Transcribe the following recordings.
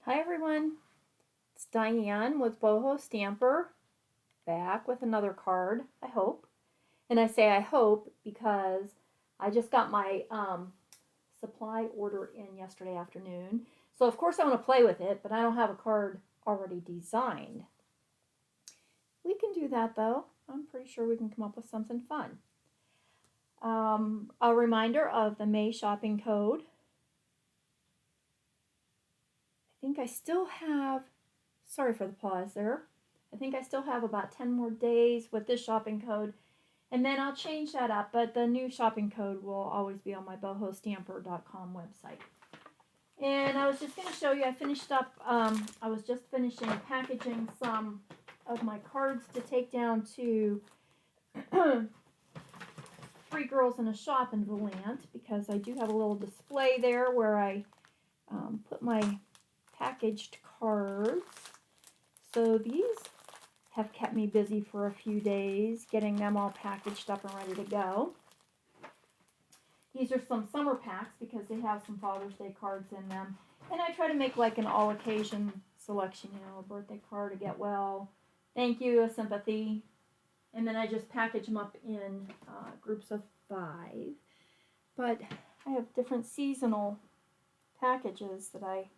Hi everyone, it's Diane with Boho Stamper, back with another card, I hope. And I say I hope because I just got my supply order in yesterday afternoon. So of course I want to play with it, but I don't have a card already designed. We can do that though. I'm pretty sure we can come up with something fun. A reminder of the May shopping code. I think I still have, sorry for the pause there. I think I still have about 10 more days with this shopping code, and then I'll change that up, but the new shopping code will always be on my bohostamper.com website. And I was just going to show you, I finished up, I was just finishing packaging some of my cards to take down to Three Girls in a Shop in Volant, because I do have a little display there where I put my packaged cards. So these have kept me busy for a few days, getting them all packaged up and ready to go. These are some summer packs because they have some Father's Day cards in them. And I try to make like an all occasion selection, you know, a birthday card, a get well, thank you, a sympathy. And then I just package them up in groups of 5. But I have different seasonal packages that I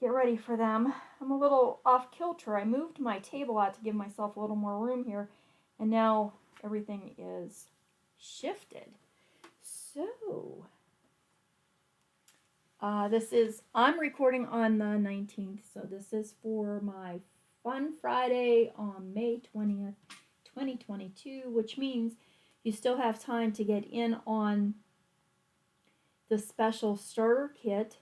get ready for them. I'm a little off kilter. I moved my table out to give myself a little more room here, and now everything is shifted. So, I'm recording on the 19th, so this is for my Fun Friday on May 20th, 2022, which means you still have time to get in on the special starter kit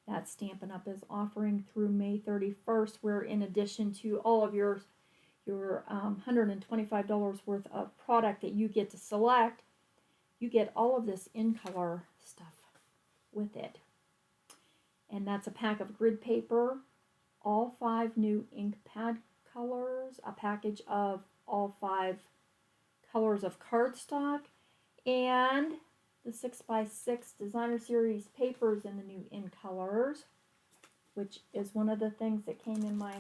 that Stampin' Up is offering through May 31st, where in addition to all of your $125 worth of product that you get to select, you get all of this in color stuff with it. And that's a pack of grid paper, all 5 new ink pad colors, a package of all 5 colors of cardstock, and the 6x6 designer series papers in the new in colors, which is one of the things that came in my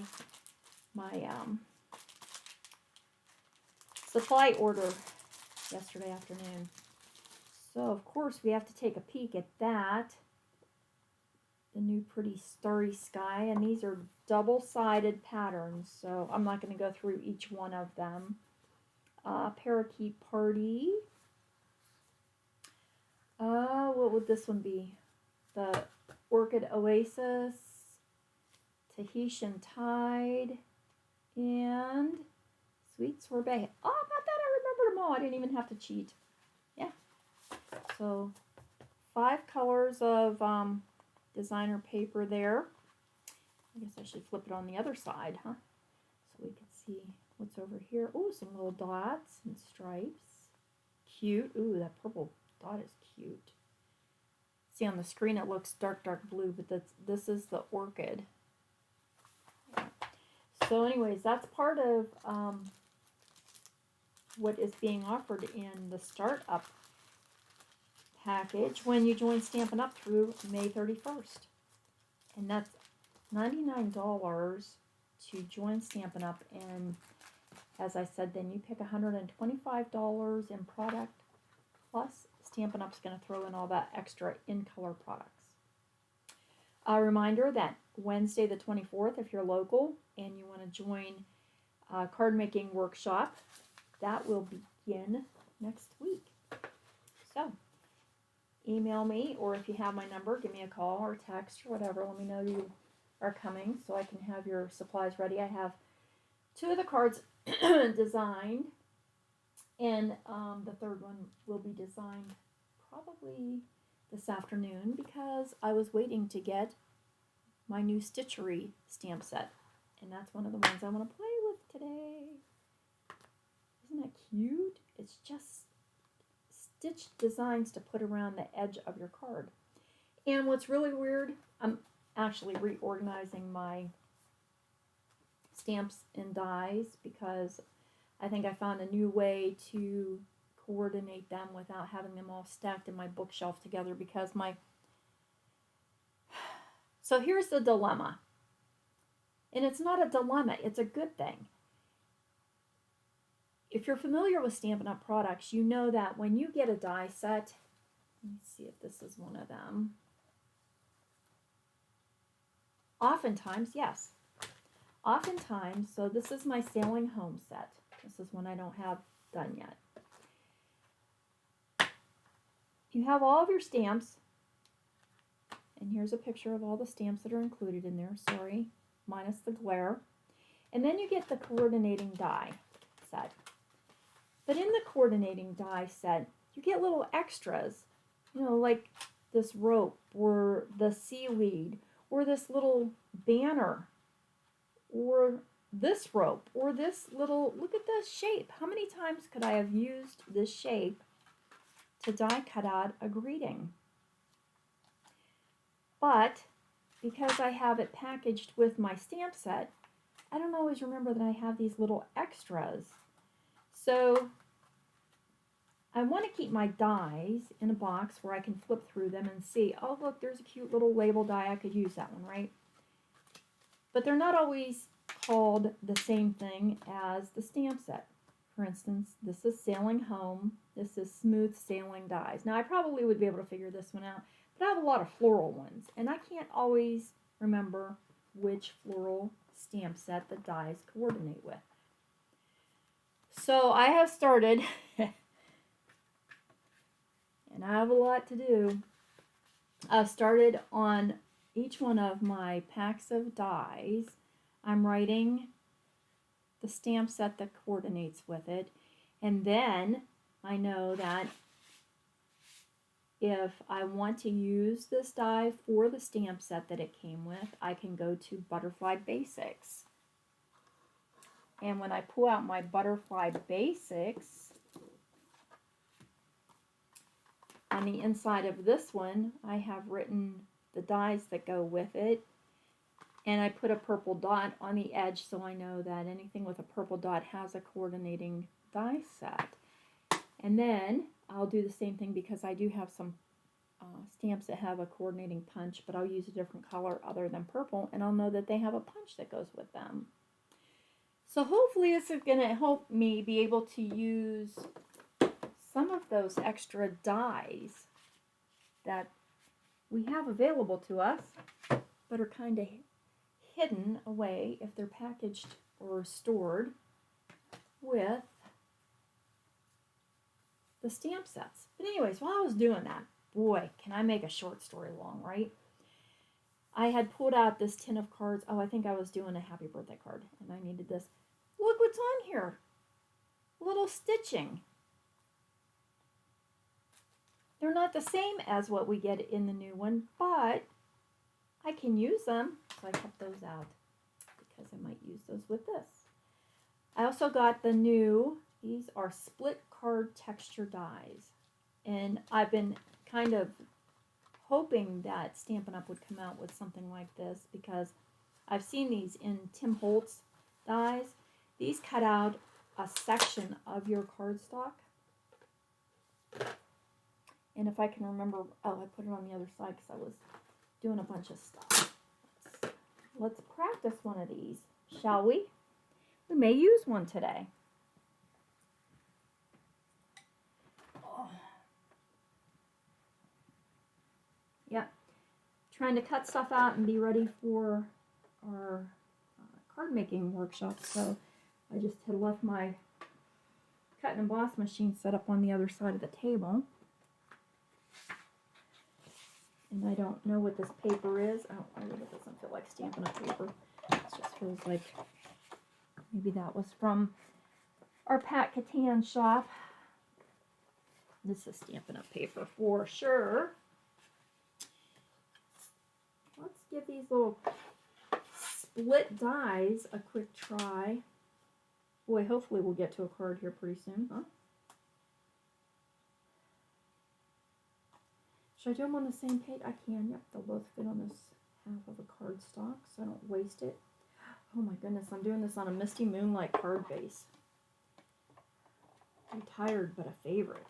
supply order yesterday afternoon. So of course we have to take a peek at that. The new pretty starry sky, and these are double-sided patterns, so I'm not going to go through each one of them. Parakeet Party. What would this one be? The Orchid Oasis, Tahitian Tide, and Sweet Sorbet. Oh, about that I remembered them all. I didn't even have to cheat. Yeah. So 5 colors of designer paper there. I guess I should flip it on the other side, huh? So we can see what's over here. Oh, some little dots and stripes. Cute. Ooh, that purple dot is cute. See on the screen it looks dark blue, but this is the orchid. So anyways, that's part of what is being offered in the startup package when you join Stampin' Up through May 31st. And that's $99 to join Stampin' Up, and as I said, then you pick $125 in product, plus Stampin' Up's going to throw in all that extra in-color products. A reminder that Wednesday the 24th, if you're local and you want to join a card making workshop, that will begin next week. So, email me, or if you have my number, give me a call or text or whatever. Let me know you are coming so I can have your supplies ready. I have 2 of the cards designed, and the third one will be designed probably this afternoon because I was waiting to get my new Stitchery stamp set, and that's one of the ones I want to play with today. Isn't that cute? It's just stitched designs to put around the edge of your card. And what's really weird, I'm actually reorganizing my stamps and dies because I think I found a new way to coordinate them without having them all stacked in my bookshelf together, because my So here's the dilemma. And it's not a dilemma, it's a good thing. If you're familiar with Stampin' Up! Products, you know that when you get a die set, let me see if this is one of them. Oftentimes, yes. Oftentimes, so this is my Sailing Home set. This is one I don't have done yet. You have all of your stamps, and here's a picture of all the stamps that are included in there, sorry, minus the glare. And then you get the coordinating die set. But in the coordinating die set, you get little extras, you know, like this rope or the seaweed or this little banner or this rope or this little, look at this shape. How many times could I have used this shape to die cut out a greeting? But because I have it packaged with my stamp set, I don't always remember that I have these little extras. So I want to keep my dies in a box where I can flip through them and see, oh look, there's a cute little label die, I could use that one, right? But they're not always called the same thing as the stamp set. For instance, this is Sailing Home, this is Smooth Sailing Dies. Now I probably would be able to figure this one out, but I have a lot of floral ones, and I can't always remember which floral stamp set the dies coordinate with. So I have started, and I have a lot to do. I've started on each one of my packs of dies. I'm writing the stamp set that coordinates with it, and then I know that if I want to use this die for the stamp set that it came with, I can go to Butterfly Basics. And when I pull out my Butterfly Basics, on the inside of this one, I have written the dies that go with it. And I put a purple dot on the edge so I know that anything with a purple dot has a coordinating die set. And then I'll do the same thing because I do have some stamps that have a coordinating punch, but I'll use a different color other than purple, and I'll know that they have a punch that goes with them. So hopefully this is going to help me be able to use some of those extra dies that we have available to us, but are kind of hidden away if they're packaged or stored with the stamp sets. But anyways, while I was doing that, boy, can I make a short story long, right? I had pulled out this tin of cards. Oh, I think I was doing a happy birthday card, and I needed this. Look what's on here. Little stitching. They're not the same as what we get in the new one, but I can use them. So I kept those out because I might use those with this. I also got the new, these are split card texture dies. And I've been kind of hoping that Stampin' Up! Would come out with something like this because I've seen these in Tim Holtz dies. These cut out a section of your cardstock. And if I can remember, oh, I put it on the other side because I was doing a bunch of stuff. Let's practice one of these, shall we? We may use one today. Oh. Yeah, trying to cut stuff out and be ready for our card making workshop. So I just had left my cut and emboss machine set up on the other side of the table. And I don't know what this paper is. Oh, it doesn't feel like Stampin' Up! Paper. It just feels like maybe that was from our Pat Catan shop. This is Stampin' Up! Paper for sure. Let's give these little split dies a quick try. Boy, hopefully we'll get to a card here pretty soon, huh? Should I do them on the same page? I can. Yep, they'll both fit on this half of a cardstock so I don't waste it. Oh my goodness, I'm doing this on a Misty Moonlight card base. Retired, but a favorite.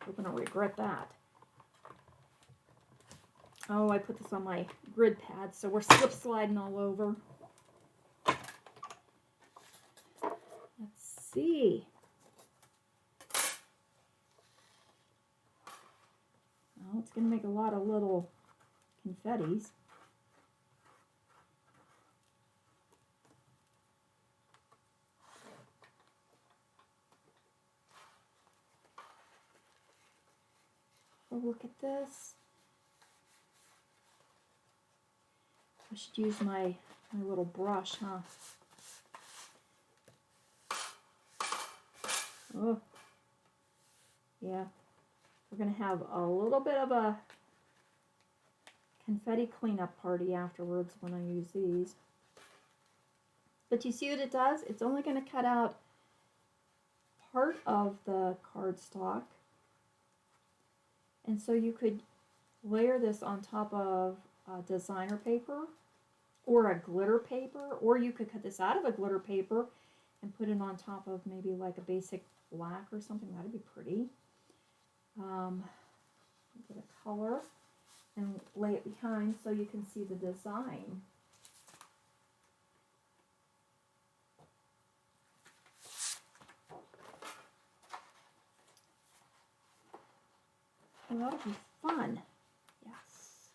Hope I don't regret that. Oh, I put this on my grid pad, so we're slip sliding all over. Let's see. Oh, it's going to make a lot of little confettis. Oh, look at this. I should use my little brush, huh? Oh, yeah. We're going to have a little bit of a confetti cleanup party afterwards when I use these. But you see what it does? It's only going to cut out part of the cardstock. And so you could layer this on top of designer paper or a glitter paper, or you could cut this out of a glitter paper and put it on top of maybe like a basic black or something. That'd be pretty. Get a color and lay it behind so you can see the design. Well, that'll be fun. Yes.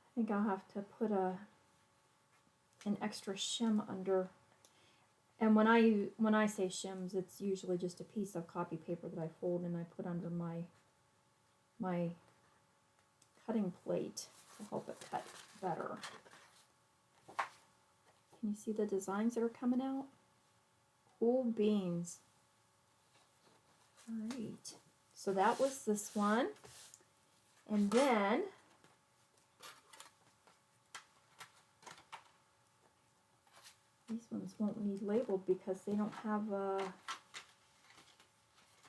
I think I'll have to put an extra shim under. And when I say shims, it's usually just a piece of copy paper that I fold and I put under my cutting plate to help it cut better. Can you see the designs that are coming out? Cool beans. All right, so that was this one. And then these ones won't need labeled because they don't have a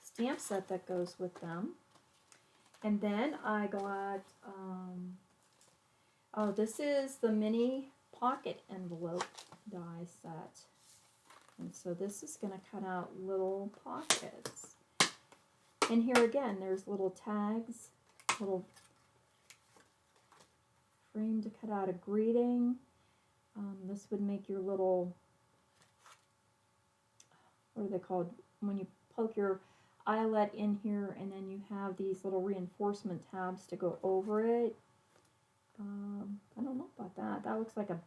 stamp set that goes with them. And then I got, oh, this is the mini pocket envelope die set. And so this is going to cut out little pockets. And here again, there's little tags, little frame to cut out a greeting. This would make your little, what are they called? When you poke your eyelet in here and then you have these little reinforcement tabs to go over it. I don't know about that. That looks like a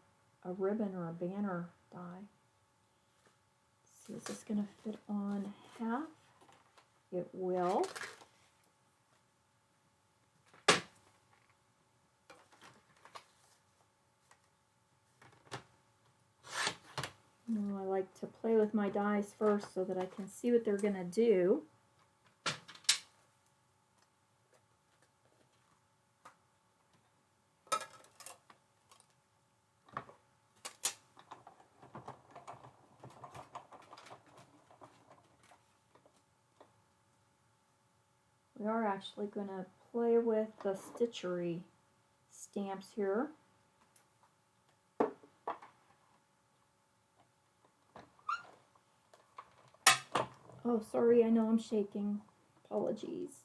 ribbon or a banner die. Let's see, is this going to fit on half? It will. I like to play with my dies first so that I can see what they're going to do. We are actually going to play with the Stitchery stamps here. Oh, sorry, I know I'm shaking. Apologies.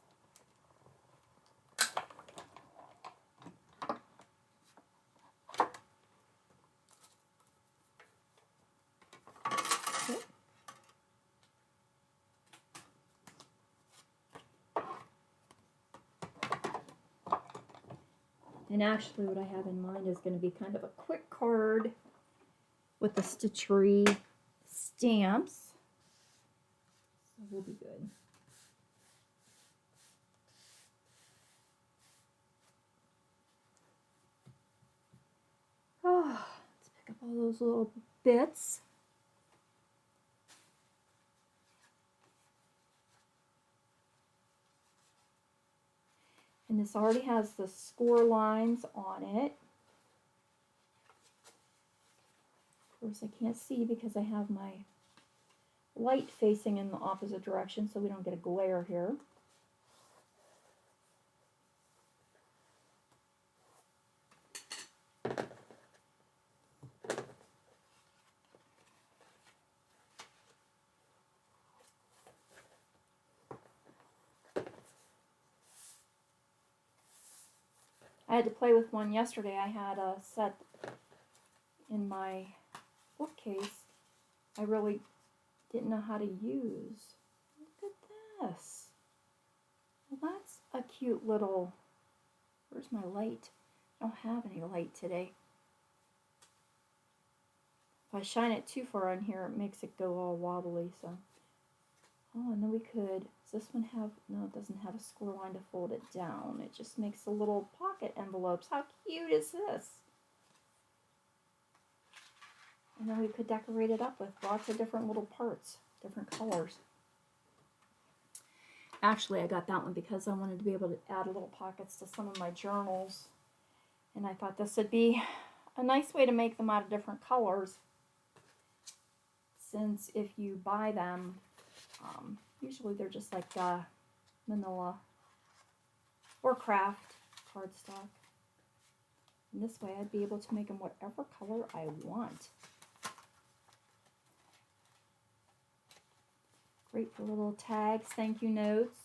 Okay. And actually what I have in mind is going to be kind of a quick card with the Stitchery stamps. So we'll be good. Oh, let's pick up all those little bits. And this already has the score lines on it. Of course, I can't see because I have my light facing in the opposite direction so we don't get a glare here. I had to play with one yesterday. I had a set in my bookcase I really didn't know how to use. Look at this. Well, that's a cute little... Where's my light? I don't have any light today. If I shine it too far on here, it makes it go all wobbly, so... Oh, and then we could... Does this one have... No, it doesn't have a score line to fold it down. It just makes the little pocket envelopes. How cute is this? And then we could decorate it up with lots of different little parts, different colors. Actually, I got that one because I wanted to be able to add little pockets to some of my journals. And I thought this would be a nice way to make them out of different colors. Since if you buy them, usually they're just like manila or craft cardstock. And this way I'd be able to make them whatever color I want. Great for little tags, thank you notes.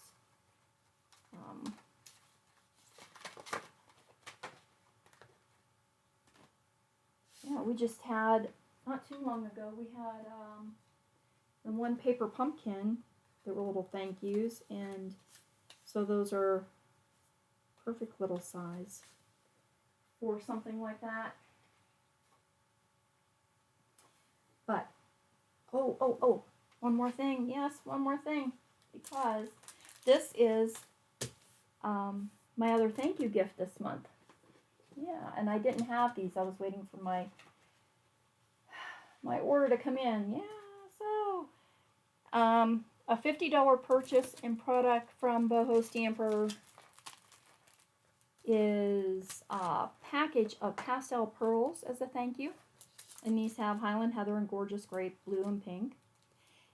Yeah, we just had, not too long ago, we had the one paper pumpkin that were little thank yous, and so those are perfect little size for something like that. But, oh. One more thing, yes, one more thing, because this is my other thank you gift this month. Yeah, and I didn't have these. I was waiting for my order to come in. Yeah, so a $50 purchase in product from Boho Stamper is a package of Pastel Pearls as a thank you. And these have Highland Heather and Gorgeous Grape, blue and pink.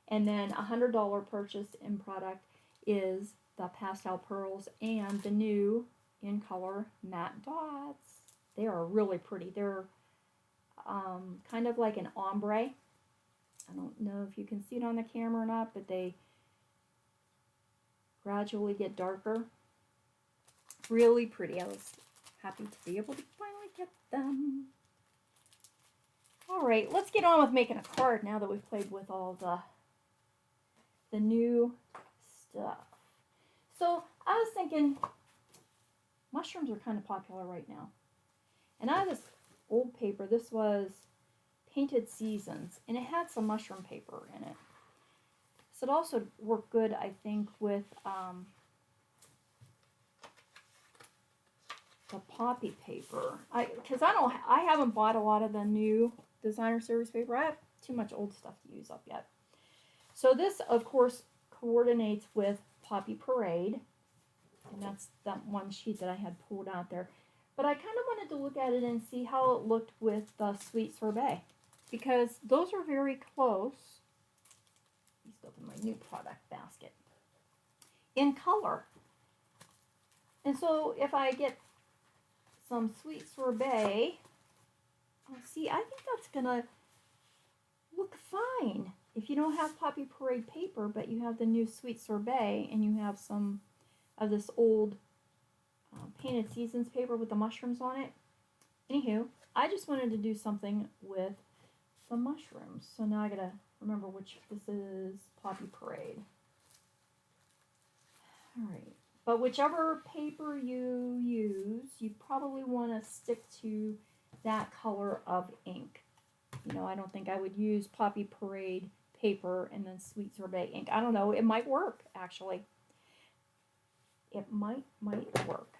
And then a $100 purchase in product is the Pastel Pearls and the new in color Matte Dots. They are really pretty. They're kind of like an ombre. I don't know if you can see it on the camera or not, but they gradually get darker. Really pretty. I was happy to be able to finally get them. All right, let's get on with making a card now that we've played with all the new stuff. So I was thinking mushrooms are kind of popular right now. And I have this old paper. This was Painted Seasons, and it had some mushroom paper in it. So it also worked good, I think, with the poppy paper. Because I haven't bought a lot of the new designer series paper. I have too much old stuff to use up yet. So this, of course, coordinates with Poppy Parade, and that's that one sheet that I had pulled out there. But I kind of wanted to look at it and see how it looked with the Sweet Sorbet, because those are very close. These go in my new product basket. In color. And so if I get some Sweet Sorbet, see, I think that's going to look fine. If you don't have Poppy Parade paper, but you have the new Sweet Sorbet, and you have some of this old Painted Seasons paper with the mushrooms on it. Anywho, I just wanted to do something with the mushrooms. So now I gotta remember which, this is Poppy Parade. Alright, but whichever paper you use, you probably want to stick to that color of ink. You know, I don't think I would use Poppy Parade paper and then Sweet Sorbet ink. I don't know. It might work, actually. It might work.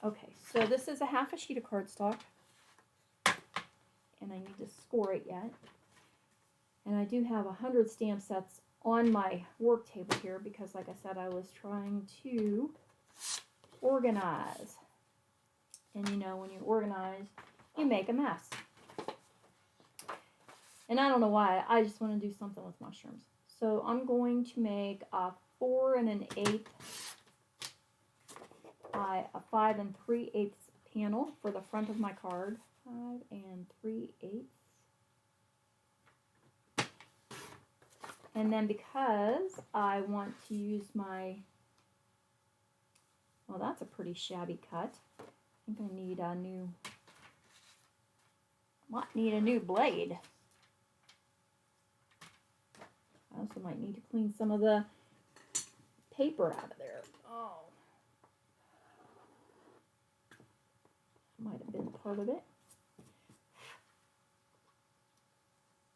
Okay, so this is a half a sheet of cardstock. And I need to score it yet. And I do have 100 stamp sets on my work table here because, like I said, I was trying to organize. And you know, when you organize, you make a mess. And I don't know why, I just want to do something with mushrooms. So I'm going to make a 4 1/8 by a 5 3/8 panel for the front of my card. 5 3/8. And then because I want to use my, well, that's a pretty shabby cut. I think I need a new, might need a new blade. I also might need to clean some of the paper out of there. Oh. Might have been part of it.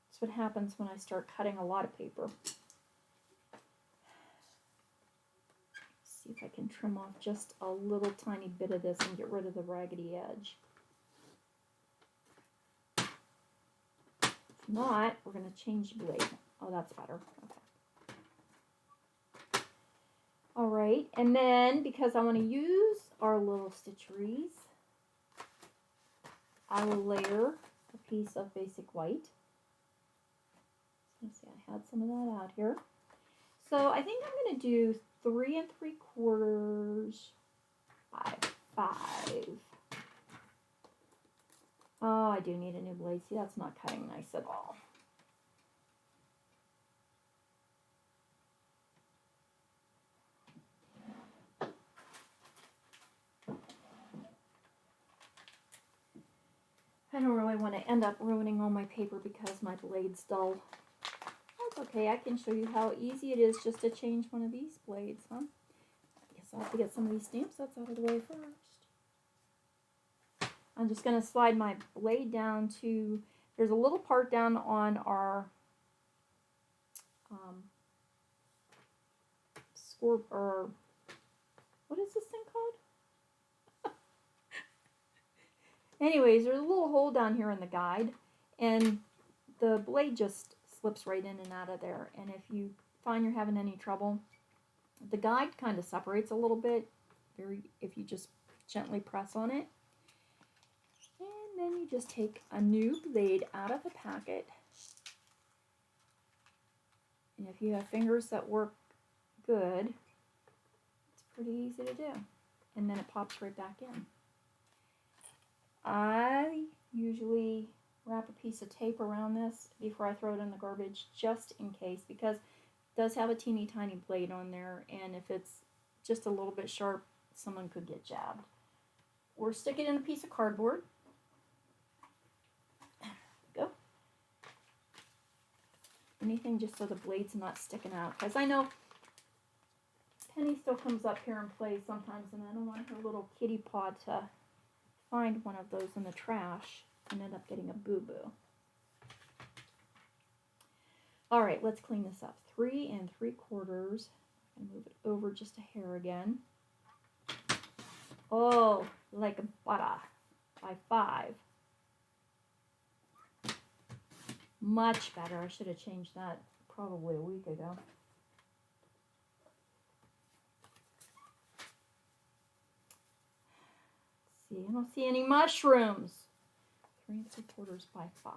That's what happens when I start cutting a lot of paper. See if I can trim off just a little tiny bit of this and get rid of the raggedy edge. If not, we're going to change the blade. Oh, that's better. Okay. All right, and then because I want to use our little stitcheries, I will layer a piece of basic white. Let's see, I had some of that out here. So I think I'm going to do 3 3/4 by 5. Oh, I do need a new blade. See, that's not cutting nice at all. I don't really want to end up ruining all my paper because my blade's dull. That's okay, I can show you how easy it is just to change one of these blades, huh? I guess I'll have to get some of these stamp sets out of the way first. I'm just going to slide my blade down to, there's a little part down on our score, or what is this thing called? Anyways, there's a little hole down here in the guide, and the blade just slips right in and out of there. And if you find you're having any trouble, the guide kind of separates a little bit if you just gently press on it. And then you just take a new blade out of the packet. And if you have fingers that work good, it's pretty easy to do. And then it pops right back in. I usually wrap a piece of tape around this before I throw it in the garbage, just in case, because it does have a teeny tiny blade on there, and if it's just a little bit sharp, someone could get jabbed. Or stick it in a piece of cardboard. Go. Anything just so the blade's not sticking out, because I know Penny still comes up here and plays sometimes, and I don't want her little kitty paw to find one of those in the trash and end up getting a boo-boo. All right, let's clean this up. 3 3/4. I'm gonna move it over just a hair again. Oh, like butter by 5. Much better. I should have changed that probably a week ago. I don't see any mushrooms. 3 3/4 by 5.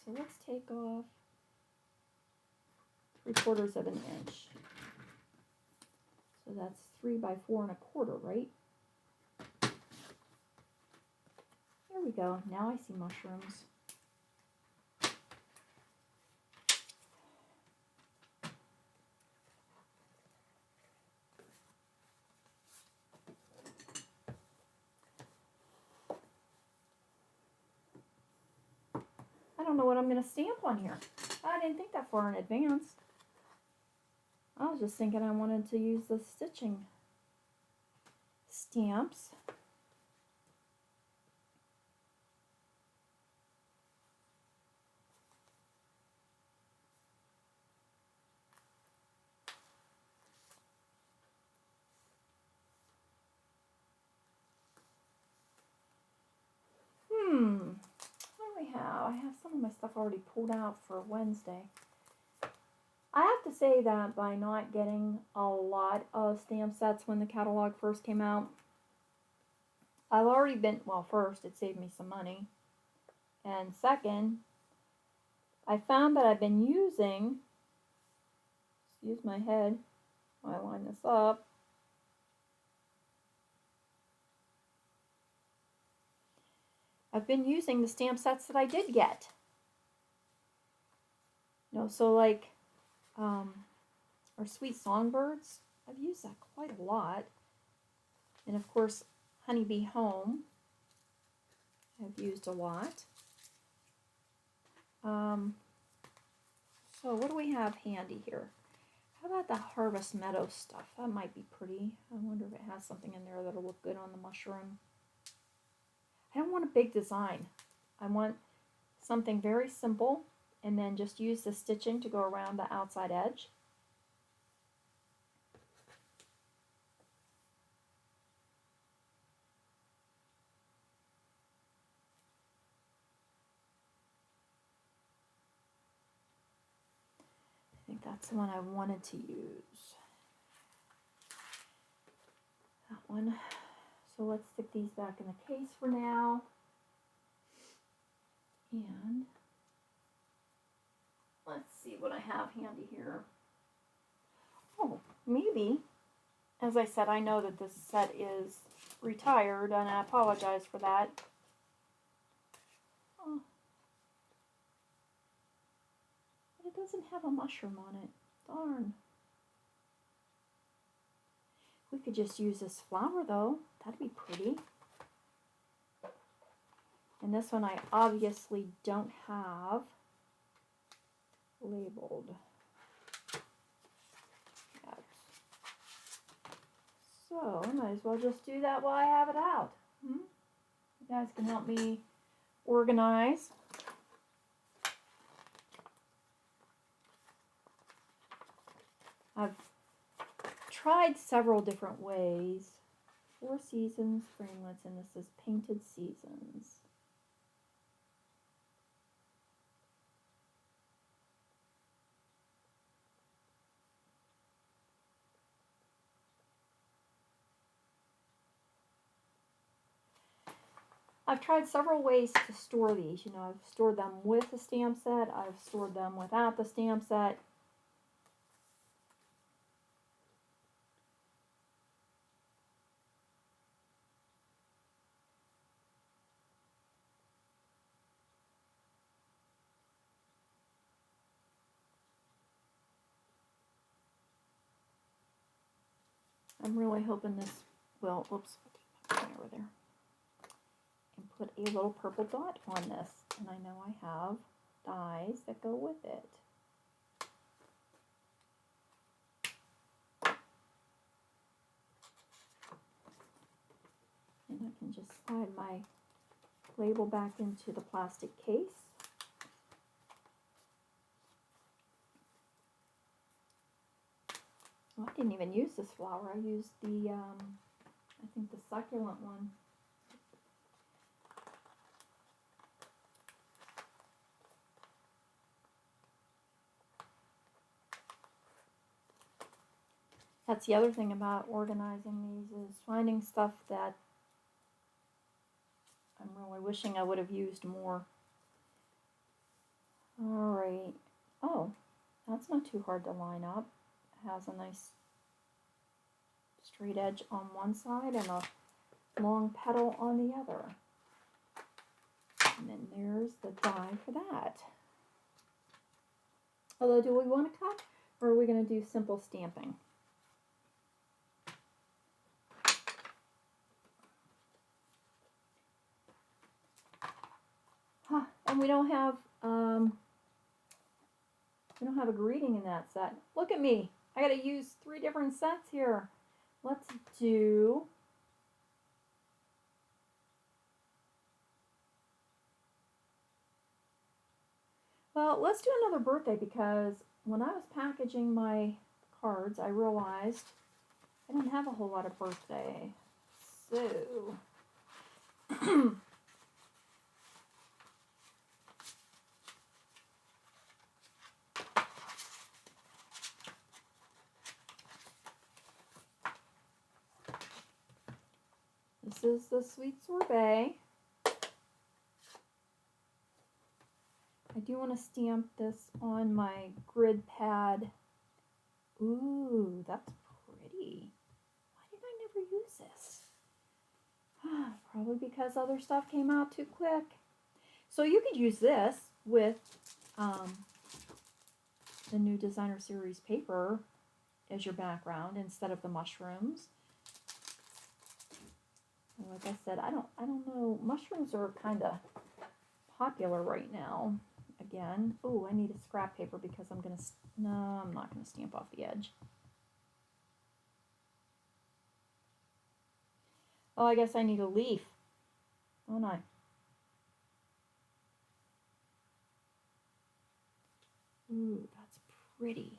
So let's take off 3/4 of an inch. So that's 3 by 4 1/4, right? There we go. Now I see mushrooms. I don't know what I'm going to stamp on here. I didn't think that far in advance. I was just thinking I wanted to use the stitching stamps. I have some of my stuff already pulled out for Wednesday. I have to say that by not getting a lot of stamp sets when the catalog first came out, I've already been, well, first, it saved me some money. And second, I found that I've been using, excuse my head while I line this up, I've been using the stamp sets that I did get. You know, so like our Sweet Songbirds, I've used that quite a lot. And of course, Honeybee Home, I've used a lot. So what do we have handy here? How about the Harvest Meadow stuff? That might be pretty. I wonder if it has something in there that'll look good on the mushroom. I don't want a big design. I want something very simple, and then just use the stitching to go around the outside edge. I think that's the one I wanted to use. That one. So let's stick these back in the case for now. And let's see what I have handy here. Oh, maybe, as I said, I know that this set is retired, and I apologize for that. Oh, but it doesn't have a mushroom on it. Darn. We could just use this flower, though. That'd be pretty. And this one I obviously don't have labeled yet. So I might as well just do that while I have it out. You guys can help me organize. I've tried several different ways. 4 Seasons framelits, and this is Painted Seasons. I've tried several ways to store these. You know, I've stored them with the stamp set. I've stored them without the stamp set. I'm really hoping this will, oops, over there. And put a little purple dot on this. And I know I have dies that go with it. And I can just slide my label back into the plastic case. Oh, I didn't even use this flower. I used the, I think the succulent one. That's the other thing about organizing these, is finding stuff that I'm really wishing I would have used more. Alright. Oh, that's not too hard to line up. It has a nice straight edge on one side and a long petal on the other. And then there's the die for that. Although, do we want to cut, or are we going to do simple stamping? Huh, and we don't have a greeting in that set. Look at me. I got to use 3 different sets here. Let's do let's do another birthday, because when I was packaging my cards, I realized I didn't have a whole lot of birthday. So this is the Sweet Sorbet. I do want to stamp this on my grid pad. Ooh, that's pretty. Why did I never use this? Probably because other stuff came out too quick. So you could use this with the new Designer Series paper as your background instead of the mushrooms. like I said, I don't know. Mushrooms are kind of popular right now. Again, oh, I need a scrap paper because no, I'm not gonna stamp off the edge. Oh, I guess I need a leaf. Oh no. Ooh, that's pretty.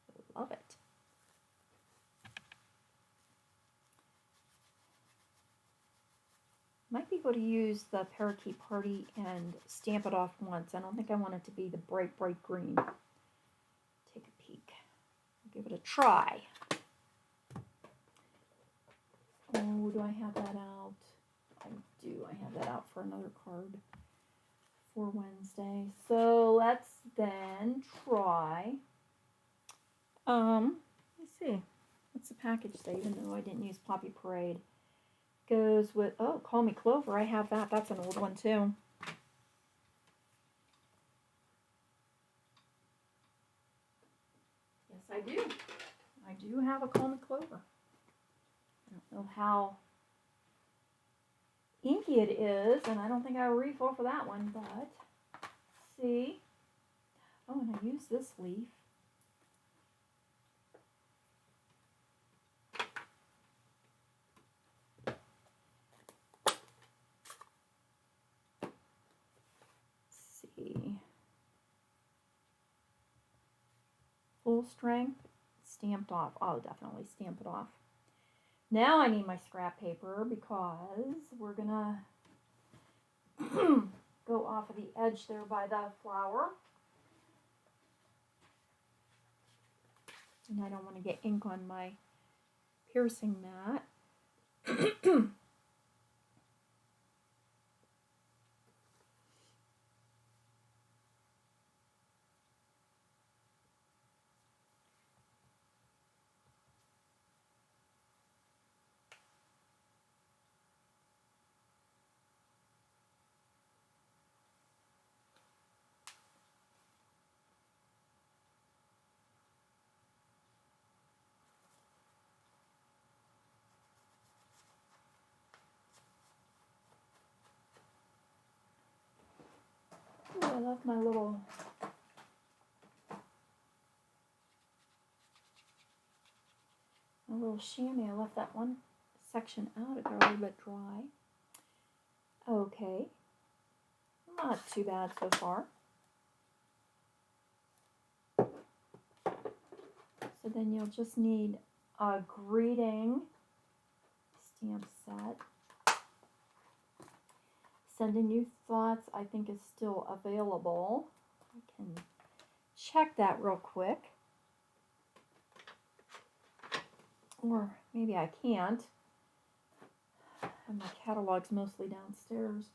I love it. Might be able to use the Parakeet Party and stamp it off once. I don't think I want it to be the bright, bright green. Take a peek. Give it a try. Oh, do I have that out? I do. I have that out for another card for Wednesday. So let's then try. Let's see. What's the package say? Even though I didn't use Poppy Parade. Goes with, oh, Call Me Clover. I have that. That's an old one too. Yes, I do. I do have a Call Me Clover. I don't know how inky it is, and I don't think I have a refill for that one, but let's see. Oh, and I use this leaf. Full strength, stamped off. I'll definitely stamp it off. Now I need my scrap paper because we're gonna go off of the edge there by the flower. And I don't want to get ink on my piercing mat. Ooh, I love my little chamois. I left that one section out. It got a little bit dry. Okay. Not too bad so far. So then you'll just need a greeting stamp set. Sending You Thoughts, I think, is still available. I can check that real quick. Or maybe I can't. And my catalog's mostly downstairs.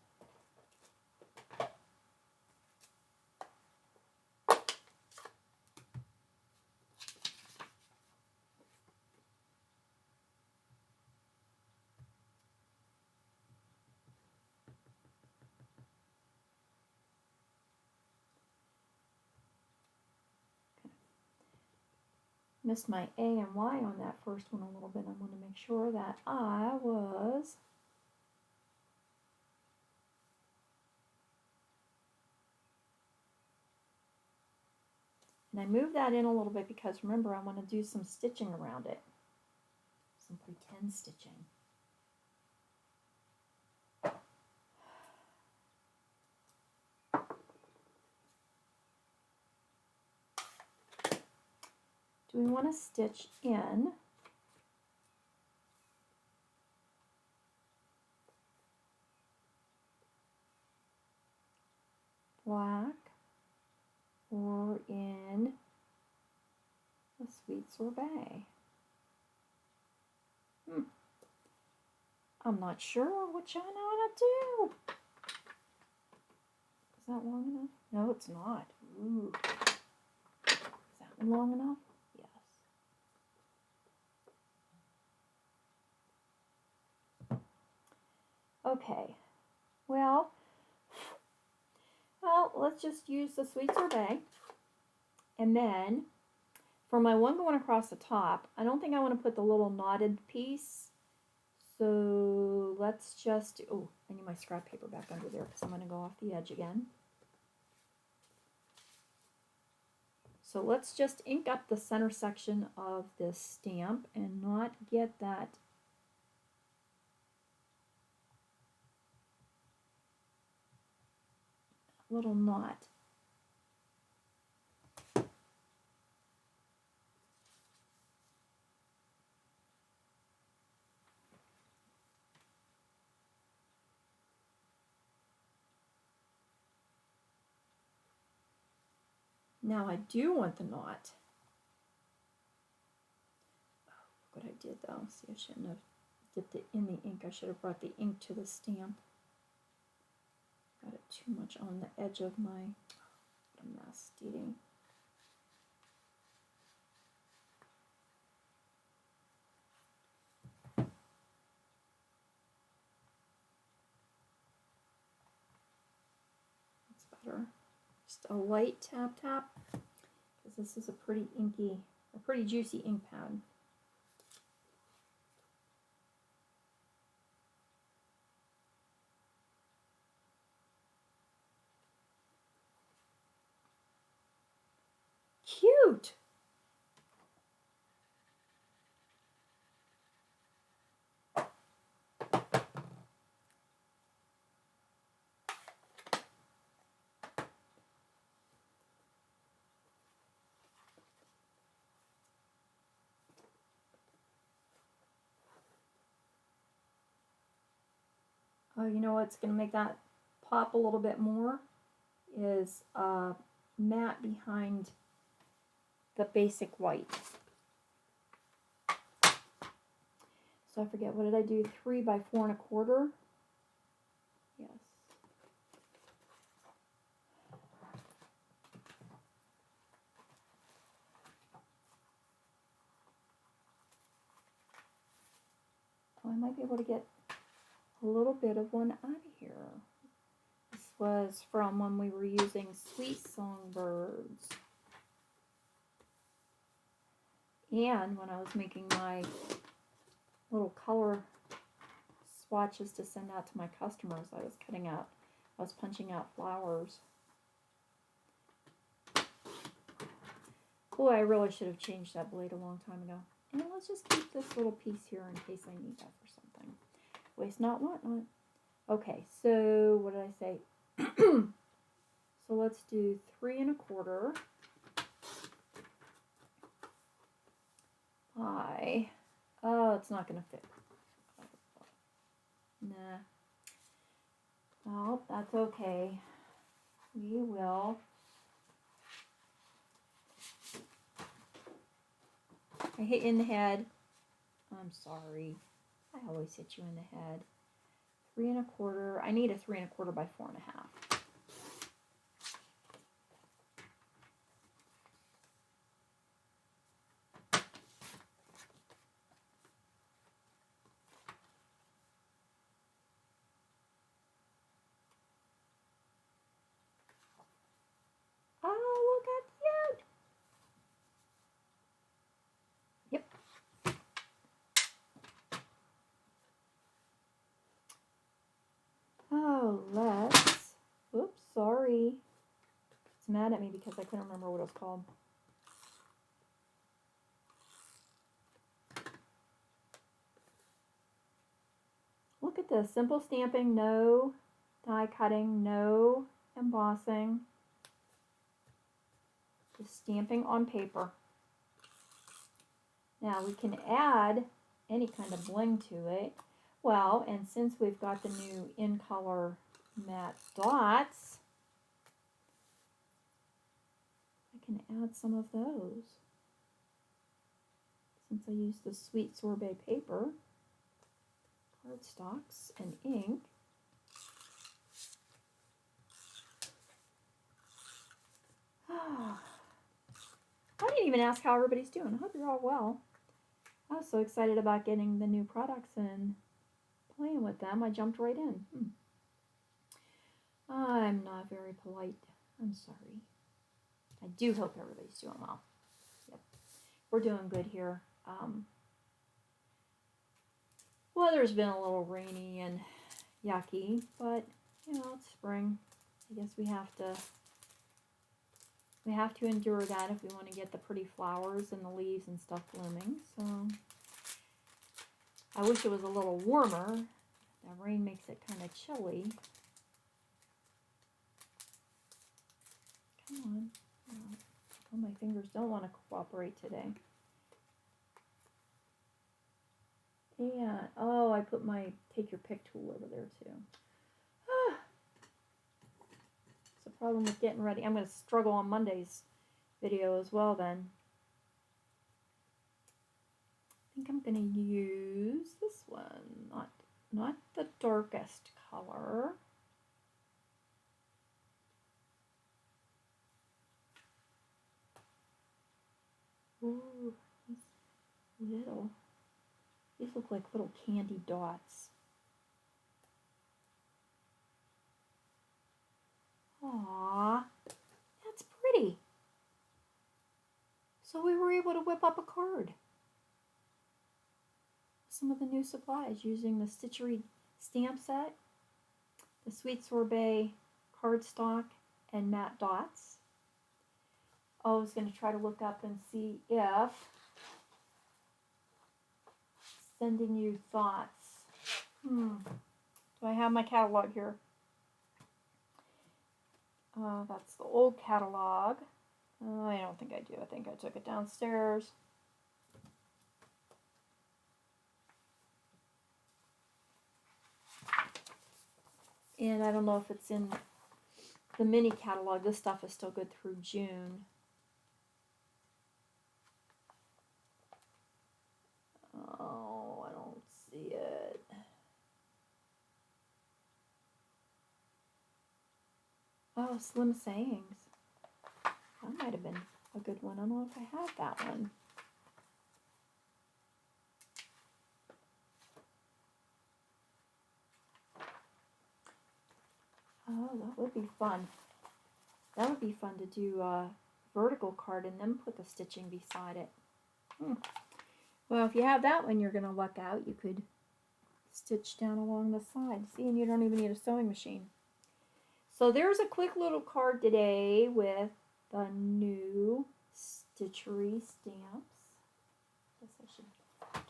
Missed my A and Y on that first one a little bit. I want to make sure that I was and I moved that in a little bit because remember I want to do some stitching around it. Some pretend stitching. Do we want to stitch in black or in the Sweet Sorbet? I'm not sure which I know how to do. Is that long enough? No, it's not. Ooh. Is that one long enough? Yes. Okay. Well, let's just use the Sweet Sorbet. And then, for my one going across the top, I don't think I want to put the little knotted piece. So let's just, oh, I need my scrap paper back under there because I'm going to go off the edge again. So let's just ink up the center section of this stamp and not get that little knot. Now I do want the knot. Oh, look what I did though. See, I shouldn't have dipped it in the ink. I should have brought the ink to the stamp. Got it too much on the edge of my, what a mess, Dee. That's better. Just a light tap tap, because this is a pretty inky, a pretty juicy ink pad. Cute! Oh, you know what's going to make that pop a little bit more is matte behind the basic white. So I forget, what did I do? 3 by 4 1/4? Yes. Oh, I might be able to get a little bit of one out of here. This was from when we were using Sweet Songbirds. And when I was making my little color swatches to send out to my customers, I was punching out flowers. Boy, I really should have changed that blade a long time ago. And let's just keep this little piece here in case I need that for something. Waste not, want not. Okay, so what did I say? So let's do 3 1/4 by, oh, it's not going to fit. Nah. Well, that's okay. We will. I hit you in the head. I'm sorry. I always hit you in the head. 3 1/4. I need a 3 1/4 by 4 1/2. Oh, look how cute! Yep. Oh, let's, oops, sorry. It's mad at me because I couldn't remember what it was called. Look at this, simple stamping, no die cutting, no embossing. Just stamping on paper. Now we can add any kind of bling to it. Well, and since we've got the new in color matte dots, I can add some of those. Since I use the Sweet Sorbet paper, cardstocks, and ink. I didn't even ask how everybody's doing. I hope you're all well. I was so excited about getting the new products and playing with them. I jumped right in. I'm not very polite. I'm sorry. I do hope everybody's doing well. Yep. We're doing good here. Weather's been a little rainy and yucky, but you know, it's spring. I guess we have to endure that if we want to get the pretty flowers and the leaves and stuff blooming. So I wish it was a little warmer. That rain makes it kind of chilly. Come on. Oh, my fingers don't want to cooperate today. And, oh, I put my take your pick tool over there too. It's a problem with getting ready. I'm going to struggle on Monday's video as well then. I think I'm going to use this one, not the darkest color. Ooh, these look like little candy dots. Aww, that's pretty. So we were able to whip up a card. Some of the new supplies using the Stitchery stamp set, the Sweet Sorbet Cardstock, and Matte Dots. I was going to try to look up and see if sending you thoughts. Do I have my catalog here? That's the old catalog. I don't think I do. I think I took it downstairs. And I don't know if it's in the mini catalog. This stuff is still good through June. Oh, I don't see it. Oh, Slim Sayings. That might have been a good one. I don't know if I have that one. Oh, that would be fun. That would be fun to do a vertical card and then put the stitching beside it. Well, if you have that one, you're going to luck out. You could stitch down along the side. See, and you don't even need a sewing machine. So there's a quick little card today with the new Stitchery stamps. Guess I should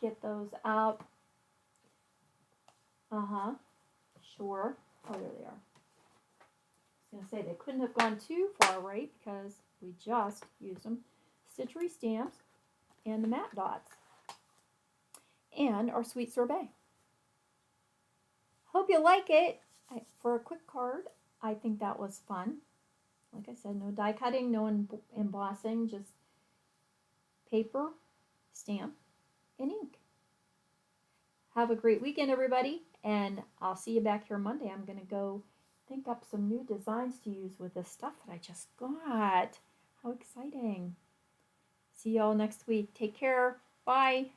get those out. Sure. Oh, there they are. I was going to say they couldn't have gone too far right because we just used them. Stitchery stamps and the matte dots. And our Sweet Sorbet. Hope you like it. For a quick card, I think that was fun. Like I said, no die cutting, no embossing, just paper, stamp, and ink. Have a great weekend, everybody, and I'll see you back here Monday. I'm going to go think up some new designs to use with this stuff that I just got. How exciting. See y'all next week. Take care. Bye.